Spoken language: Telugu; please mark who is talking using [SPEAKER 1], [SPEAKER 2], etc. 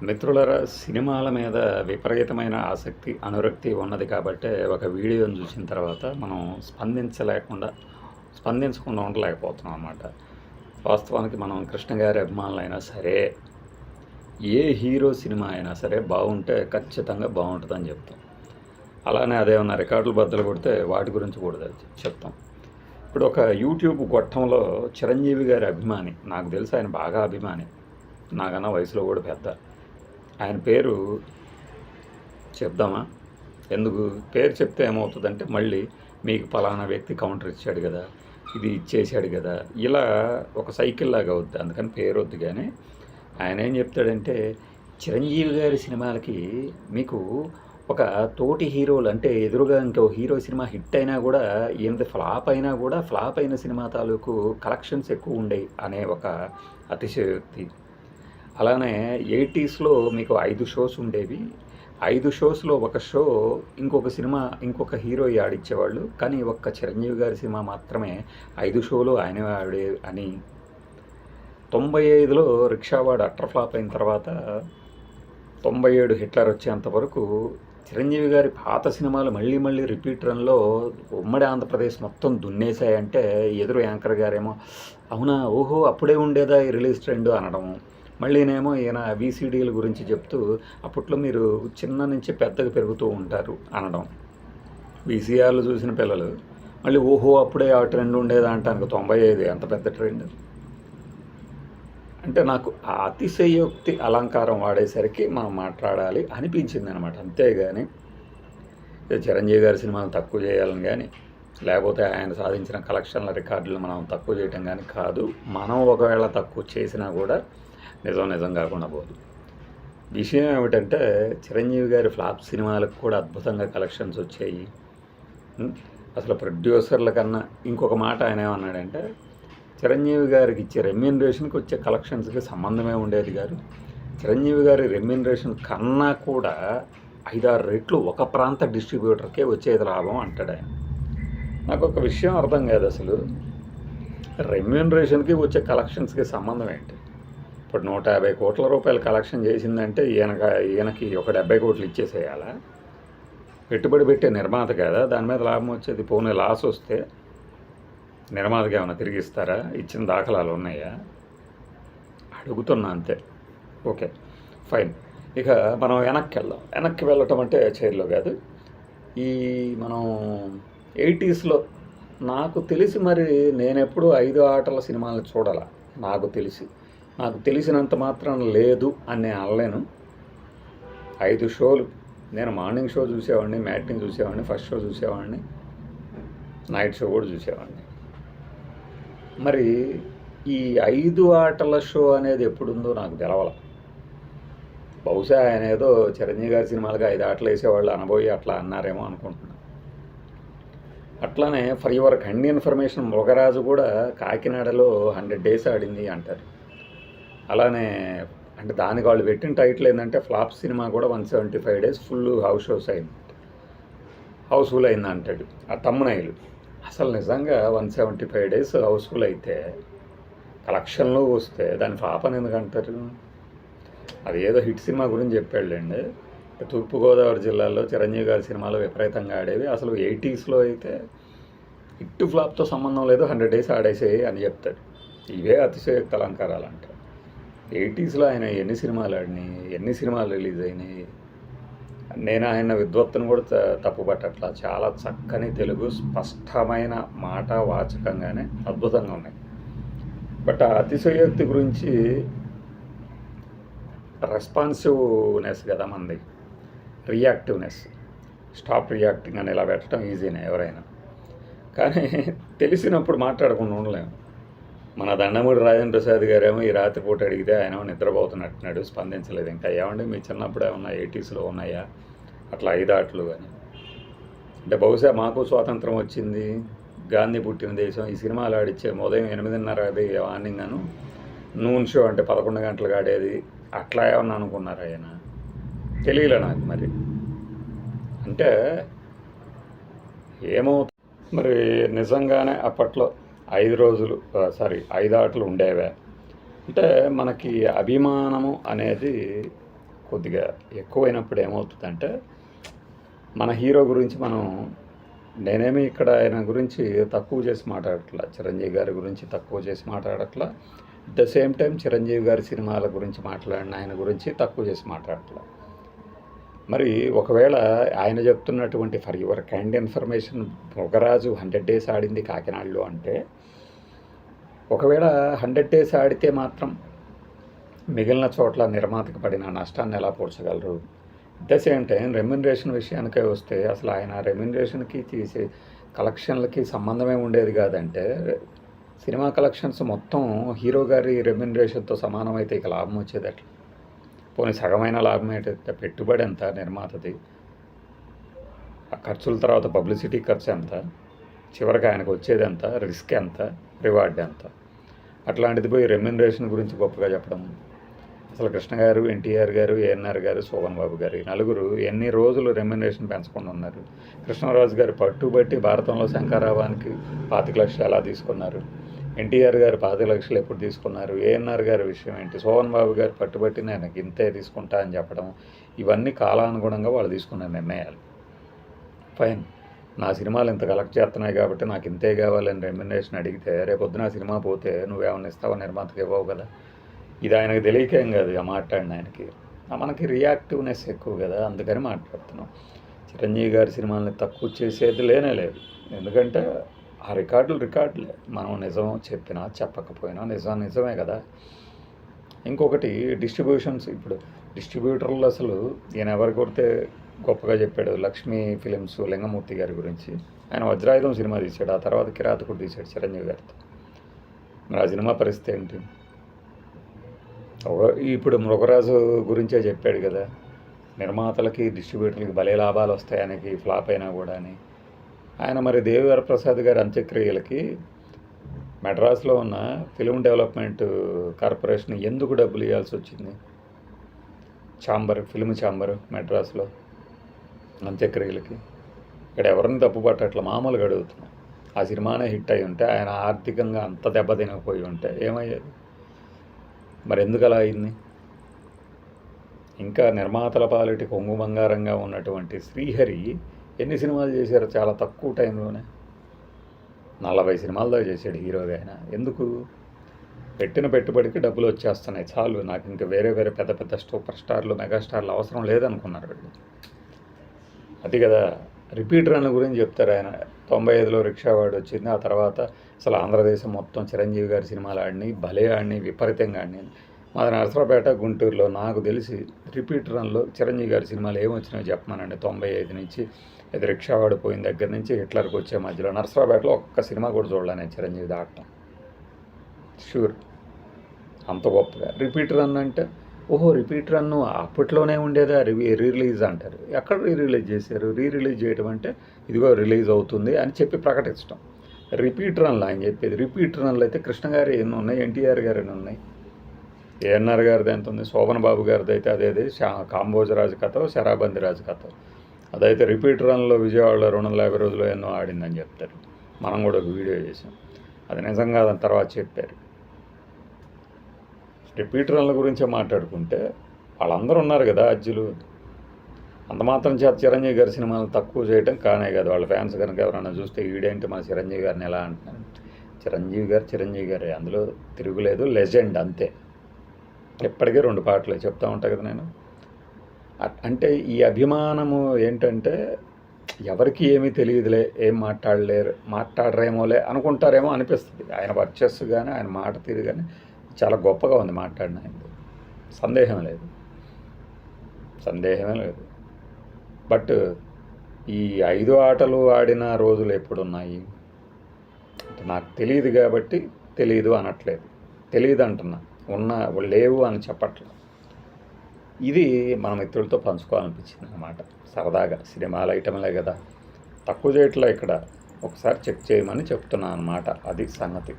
[SPEAKER 1] మిత్రులారా, సినిమాల మీద విపరీతమైన ఆసక్తి, అనురక్తి ఉన్నది కాబట్టే ఒక వీడియోని చూసిన తర్వాత మనం స్పందించకుండా ఉండలేకపోతున్నాం అన్నమాట. వాస్తవానికి మనం కృష్ణ గారి అభిమానులైనా సరే, ఏ హీరో సినిమా అయినా సరే బాగుంటే ఖచ్చితంగా బాగుంటుందని చెప్తాం. అలానే అదేమన్నా రికార్డులు బద్దలు కొడితే వాటి గురించి కూడా చెప్తాం. ఇప్పుడు ఒక యూట్యూబ్ గొట్టంలో చిరంజీవి గారి అభిమాని, నాకు తెలిసి ఆయన బాగా అభిమాని, నాకన్నా వయసులో కూడా పెద్ద. ఆయన పేరు చెప్దామా? ఎందుకు? పేరు చెప్తే ఏమవుతుందంటే మళ్ళీ మీకు పలానా వ్యక్తి కౌంటర్ ఇచ్చాడు కదా, ఇది ఇచ్చేసాడు కదా, ఇలా ఒక సైకిల్ లాగా అవుద్ది. అందుకని పేరు వద్దు. కానీ ఆయన ఏం చెప్తాడంటే, చిరంజీవి గారి సినిమాలకి మీకు ఒక తోటి హీరోలు అంటే ఎదురుగా ఇంకో హీరో సినిమా హిట్ అయినా కూడా, ఏంటి ఫ్లాప్ అయినా కూడా, ఫ్లాప్ అయిన సినిమా తాలూకు కలెక్షన్స్ ఎక్కువ ఉండేవి అనే ఒక అతిశయోక్తి. అలానే 80స్లో మీకు 5 షోస్ ఉండేవి. 5 షోస్లో ఒక షో ఇంకొక హీరో ఆడిచ్చేవాళ్ళు. కానీ ఒక్క చిరంజీవి గారి సినిమా మాత్రమే 5 షోలు ఆయనే ఆడే అని. 95లో రిక్షావాడు అట్టర్ ఫ్లాప్ అయిన తర్వాత 97 హిట్లర్ వచ్చేంత వరకు చిరంజీవి గారి పాత సినిమాలు మళ్ళీ మళ్ళీ రిపీట్ రన్లో ఉమ్మడి ఆంధ్రప్రదేశ్ మొత్తం దున్నేశాయంటే ఎదురు యాంకర్ గారేమో అవునా, ఓహో అప్పుడే ఉండేదా ఈ రిలీజ్ ట్రెండ్ అనడం. మళ్ళీనేమో ఈయన వీసీడీల గురించి చెప్తూ అప్పట్లో మీరు చిన్న నుంచి పెద్దగా పెరుగుతూ ఉంటారు అనడం. వీసీఆర్లు చూసిన పిల్లలు మళ్ళీ ఓహో అప్పుడే ఆ ట్రెండ్ ఉండేదా అంటానికి 95 ఎంత పెద్ద ట్రెండ్. అంటే నాకు ఆ అతిశయోక్తి అలంకారం వాడేసరికి మనం మాట్లాడాలి అనిపించింది అనమాట. అంతేగాని చిరంజీవి గారి సినిమాలు తక్కువ చేయాలని కానీ, లేకపోతే ఆయన సాధించిన కలెక్షన్ల రికార్డులు మనం తక్కువ చేయటం కానీ కాదు. మనం ఒకవేళ తక్కువ చేసినా కూడా నిజం కాకుండా పోదు. విషయం ఏమిటంటే, చిరంజీవి గారి ఫ్లాప్ సినిమాలకు కూడా అద్భుతంగా కలెక్షన్స్ వచ్చాయి. అసలు ప్రొడ్యూసర్ల కన్నా ఇంకొక మాట ఆయన ఏమన్నాడంటే, చిరంజీవి గారికి ఇచ్చే రెమ్యూనరేషన్కి వచ్చే కలెక్షన్స్కి సంబంధమే ఉండేది కాదు. చిరంజీవి గారి రెమ్యూనరేషన్ కన్నా కూడా 5-6 రెట్లు ఒక ప్రాంత డిస్ట్రిబ్యూటర్కే వచ్చేది లాభం అంటాడు ఆయన. నాకు ఒక విషయం అర్థం కాదు, అసలు రెమ్యూనరేషన్కి వచ్చే కలెక్షన్స్కి సంబంధం ఏంటి? ఇప్పుడు 150 కోట్ల రూపాయలు కలెక్షన్ చేసిందంటే ఈయనకి ఒక 70 కోట్లు ఇచ్చేసేయాలా? పెట్టుబడి పెట్టే నిర్మాత కదా దాని మీద లాభం వచ్చేది. పోనీ లాస్ వస్తే నిర్మాతకి ఏమైనా తిరిగిస్తారా? ఇచ్చిన దాఖలాలు ఉన్నాయా? అడుగుతున్నా అంతే. Okay, fine. ఇక మనం వెనక్కి వెళ్ళటం అంటే చైర్లో కాదు. మనం 80స్లో నాకు తెలిసి, మరి నేనెప్పుడు 5 ఆటల సినిమాలను చూడాల. నాకు తెలిసినంత మాత్రం లేదు అని నేను అనలేను. 5 షోలు నేను మార్నింగ్ షో చూసేవాడిని, మ్యాట్ని చూసేవాడిని, ఫస్ట్ షో చూసేవాడిని, నైట్ షో కూడా చూసేవాడిని. మరి ఈ 5 ఆటల షో అనేది ఎప్పుడుందో నాకు తెలవాల. బహుశా ఆయన ఏదో చిరంజీవి గారి సినిమాలుగా 5 ఆటలు వేసేవాళ్ళు అనబోయి అట్లా అన్నారేమో అనుకుంటున్నాను. అట్లానే ఫర్ యువర్ కైండ్ ఇన్ఫర్మేషన్, మొగరాజు కూడా కాకినాడలో 100 డేస్ ఆడింది అంటారు. అలానే అంటే దానికి వాళ్ళు పెట్టిన టైటిల్ ఏంటంటే, ఫ్లాప్ సినిమా కూడా 175 డేస్ ఫుల్ హౌస్ఫుల్ అయింది అంటాడు ఆ తమ్మునైలు. అసలు నిజంగా 175 డేస్ హౌస్ఫుల్ అయితే, కలెక్షన్లో వస్తే దాని ఫ్లాప్ అని ఎందుకు అంటారు? అది ఏదో హిట్ సినిమా గురించి చెప్పాడులేండి. తూర్పుగోదావరి జిల్లాలో చిరంజీవి గారి సినిమాలు విపరీతంగా ఆడేవి. అసలు 80స్లో అయితే హిట్ ఫ్లాప్తో సంబంధం లేదు, 100 డేస్ ఆడేసేయి అని చెప్తాడు. ఇవే అతిశయోక్తి అలంకారాలు అంటారు. 80స్లో ఆయన ఎన్ని సినిమాలు ఆడినాయి, ఎన్ని సినిమాలు రిలీజ్ అయినాయి. నేను ఆయన విద్వత్తును కూడా తప్పుపట్టట్లా. చాలా చక్కని తెలుగు, స్పష్టమైన మాట, వాచకంగానే అద్భుతంగా ఉన్నాయి. బట్ ఆ అతిశయోక్తి గురించి రెస్పాన్సివ్నెస్ కదా మనది, రియాక్టివ్నెస్. స్టాప్ రియాక్టింగ్ అని ఇలా పెట్టడం ఈజీనే ఎవరైనా, కానీ తెలిసినప్పుడు మాట్లాడకుండా ఉండలేము. మన దండమూడి రాజేంద్ర ప్రసాద్ గారేమో ఈ రాత్రిపూట అడిగితే ఆయన నిద్రపోతున్నట్టున్నాడు, స్పందించలేదు. ఇంకా ఏమండి మీ చిన్నప్పుడు ఏమన్నా 80స్లో ఉన్నాయా అట్లా 5 ఆటలు అని? అంటే బహుశా మాకు స్వాతంత్రం వచ్చింది, గాంధీ పుట్టిన దేశం, ఈ సినిమాలు ఆడిచ్చే ఉదయం 8:30 మార్నింగ్ అను నూన్ షో అంటే 11 గంటలకు ఆడేది, అట్లా ఏమన్నా అనుకున్నారు ఆయన? తెలియలే నాకు. మరి అంటే ఏమవుతుంది మరి? నిజంగానే అప్పట్లో 5 ఆటలు ఉండేవే అంటే మనకి అభిమానము అనేది కొద్దిగా ఎక్కువైనప్పుడు ఏమవుతుందంటే మన హీరో గురించి నేనేమి ఇక్కడ ఆయన గురించి తక్కువ చేసి మాట్లాడట్లా, చిరంజీవి గారి గురించి తక్కువ చేసి మాట్లాడట్లా, at the same time Chiranjeevi గారి సినిమాల గురించి మాట్లాడిన ఆయన గురించి తక్కువ చేసి మాట్లాడట్లా. మరి ఒకవేళ ఆయన చెప్తున్నటువంటి for your kind information Mogaraju 100 days ఆడింది కాకినాడలో అంటే, ఒకవేళ 100 days ఆడితే మాత్రం మిగిలిన చోట్ల నిర్మాతకు పడిన నష్టాన్ని ఎలా పూడ్చగలరు? At the same time remuneration విషయానికే వస్తే అసలు ఆయన రెమ్యునరేషన్కి తీసే కలెక్షన్లకి సంబంధమే ఉండేది కాదంటే, సినిమా కలెక్షన్స్ మొత్తం హీరో గారి రెమ్యునరేషన్తో సమానమైతే ఇక లాభం వచ్చేది అట్లా. పోనీ సగమైన లాభం ఏంటంటే పెట్టుబడి ఎంత నిర్మాతది, ఆ ఖర్చుల తర్వాత పబ్లిసిటీ ఖర్చు ఎంత, చివరికి ఆయనకు వచ్చేది ఎంత, రిస్క్ ఎంత, రివార్డ్ ఎంత, అట్లాంటిది పోయి రెమ్యునరేషన్ గురించి గొప్పగా చెప్పడం. అసలు కృష్ణ గారు, ఎన్టీఆర్ గారు, ఏఎన్ఆర్ గారు, శోభన్ బాబు గారు ఈ నలుగురు ఎన్ని రోజులు రెమ్యునరేషన్ పెంచకుండా ఉన్నారు? కృష్ణరాజు గారు పట్టుబట్టి భారతంలో శంకరాభానికి 25 లక్షలు ఎలా తీసుకున్నారు? ఎన్టీఆర్ గారు 25 లక్షలు ఎప్పుడు తీసుకున్నారు? ఏఎన్ఆర్ గారి విషయం ఏంటి? శోభన్ బాబు గారు పట్టుబట్టి నేను ఇంతే తీసుకుంటా అని చెప్పడం, ఇవన్నీ కాలానుగుణంగా వాళ్ళు తీసుకున్న నిర్ణయాలు. ఫైన్, నా సినిమాలు ఇంత కలెక్ట్ చేస్తున్నాయి కాబట్టి నాకు ఇంతే కావాలని రెమ్యునరేషన్ అడిగితే రేపొద్దున సినిమా పోతే నువ్వేమన్నా ఇస్తావా? నిర్మాతకి ఇవ్వవు కదా. ఇది ఆయనకు తెలియకేం కాదు ఆ మాట్లాడిన ఆయనకి. మనకి రియాక్టివ్నెస్ ఎక్కువ కదా, అందుకని మాట్లాడుతున్నాం. చిరంజీవి గారి సినిమాలని తక్కువ చేసేది లేదు. ఎందుకంటే ఆ రికార్డులే. మనం నిజం చెప్పినా చెప్పకపోయినా నిజమే కదా. ఇంకొకటి డిస్ట్రిబ్యూషన్స్. ఇప్పుడు డిస్ట్రిబ్యూటర్లు అసలు ఈయన ఎవరు కొడితే గొప్పగా చెప్పాడు, లక్ష్మీ ఫిలిమ్స్ లింగమూర్తి గారి గురించి. ఆయన వజ్రాయుధం సినిమా తీశాడు, ఆ తర్వాత కిరాతకుడు తీశాడు చిరంజీవి గారితో. మరి ఆ సినిమా పరిస్థితి ఏంటి? ఇప్పుడు మృగరాజు గురించే చెప్పాడు కదా, నిర్మాతలకి డిస్ట్రిబ్యూటర్లకి భలే లాభాలు వస్తాయి ఆయనకి ఫ్లాప్ అయినా కూడా అని. ఆయన మరి దేవివర ప్రసాద్ గారి అంత్యక్రియలకి మెడ్రాస్లో ఉన్న ఫిల్మ్ డెవలప్మెంట్ కార్పొరేషన్ ఎందుకు డబ్బులు ఇవ్వాల్సి వచ్చింది? ఫిల్మ్ ఛాంబర్ మెడ్రాస్లో అంత్యక్రియలకి ఇక్కడ ఎవరిని తప్పు పట్టట్ల, మామూలుగా అడుగుతున్నాం. ఆ సినిమానే హిట్ అయి ఉంటే, ఆయన ఆర్థికంగా అంత దెబ్బతినకపోయి ఉంటే ఏమయ్యేది? మరి ఎందుకు అలా అయింది? ఇంకా నిర్మాతల పాలిటి కొంగు బంగారంగా ఉన్నటువంటి శ్రీహరి ఎన్ని సినిమాలు చేశారు చాలా తక్కువ టైంలోనే? 40 సినిమాలు దాకా చేశాడు హీరోగా ఆయన. ఎందుకు? పెట్టిన పెట్టుబడికి డబ్బులు వచ్చేస్తున్నాయి చాలు, నాకు ఇంకా వేరే పెద్ద పెద్ద సూపర్ స్టార్లు, మెగాస్టార్లు అవసరం లేదనుకున్నారు వీళ్ళు. అది కదా. రిపీట్ రన్ గురించి చెప్తారు ఆయన. 95లో రిక్షావాడు వచ్చింది, ఆ తర్వాత అసలు ఆంధ్రదేశం మొత్తం చిరంజీవి గారి సినిమాలు ఆడినాయి, భలే ఆడినాయి, విపరీతంగా ఆడినాయి. మాది నరసరావుపేట, గుంటూరులో. నాకు తెలిసి రిపీట్ రన్లో చిరంజీవి గారి సినిమాలు ఏమొచ్చినాయో చెప్పమానండి. 95 నుంచి ఇది రిక్షావాడు పోయిన దగ్గర నుంచి హిట్లర్కి వచ్చే మధ్యలో నరసరావుపేటలో ఒక్క సినిమా కూడా చూడలేను నేను చిరంజీవి దాటం. షూర్, అంత గొప్పగా. రిపీట్ రన్ అంటే రిపీట్ రన్ను అప్పట్లోనే ఉండేదా? రిలీజ్ అంటారు. ఎక్కడ రిలీజ్ చేశారు? రిలీజ్ చేయడం అంటే ఇదిగో రిలీజ్ అవుతుంది అని చెప్పి ప్రకటించడం రిపీట్ రన్లు ఆయన చెప్పేది. రిపీట్ రన్లు అయితే కృష్ణ గారి ఎన్ని ఉన్నాయి, ఎన్టీఆర్ గారు ఎన్ని ఉన్నాయి, ఏఎన్ఆర్ గారిది ఎంత ఉంది, శోభన్ బాబు గారిది అయితే అదేది కాంబోజరాజు కథ, శరాబంది రాజు కథ. అదైతే రిపీట్ రన్లో విజయవాడలో 250 రోజులు ఎన్నో ఆడిందని చెప్తారు. మనం కూడా ఒక వీడియో చేసాం, అది నిజంగా దాని తర్వాత చెప్పారు. రిపీట్ రన్ల గురించే మాట్లాడుకుంటే వాళ్ళందరూ ఉన్నారు కదా అజ్జులు. అంత మాత్రం చేత చిరంజీవి గారి సినిమాలు తక్కువ చేయడం కానే కాదు. వాళ్ళ ఫ్యాన్స్ కనుక ఎవరైనా చూస్తే ఈడేంటి మన చిరంజీవి గారిని ఎలా అంటున్నారు? చిరంజీవి గారే, అందులో తిరుగులేదు, లెజెండ్ అంతే. ఎప్పటికీ 2 పాటలే చెప్తూ ఉంటాను కదా నేను. అంటే ఈ అభిమానము ఏంటంటే ఎవరికి ఏమీ తెలియదులే, ఏం మాట్లాడరేమోలే అనుకుంటారేమో అనిపిస్తుంది. ఆయన వర్చస్సు కానీ ఆయన మాట తీరు కానీ చాలా గొప్పగా ఉంది మాట్లాడిన ఆయనది, సందేహమే లేదు. బట్ ఈ 5 ఆటలు ఆడిన రోజులు ఎప్పుడున్నాయి అంటే నాకు తెలియదు కాబట్టి తెలియదు అనట్లేదు, తెలియదు అంటున్నా, లేవు అని చెప్పట్లేదు. ఇది మన మిత్రులతో పంచుకోవాలనిపించింది అన్నమాట. సరదాగా సినిమాల ఐటమ్లే కదా, తక్కువ చేయట్లే ఇక్కడ, ఒకసారి చెక్ చేయమని చెప్తున్నాను అన్నమాట. అది సంగతి.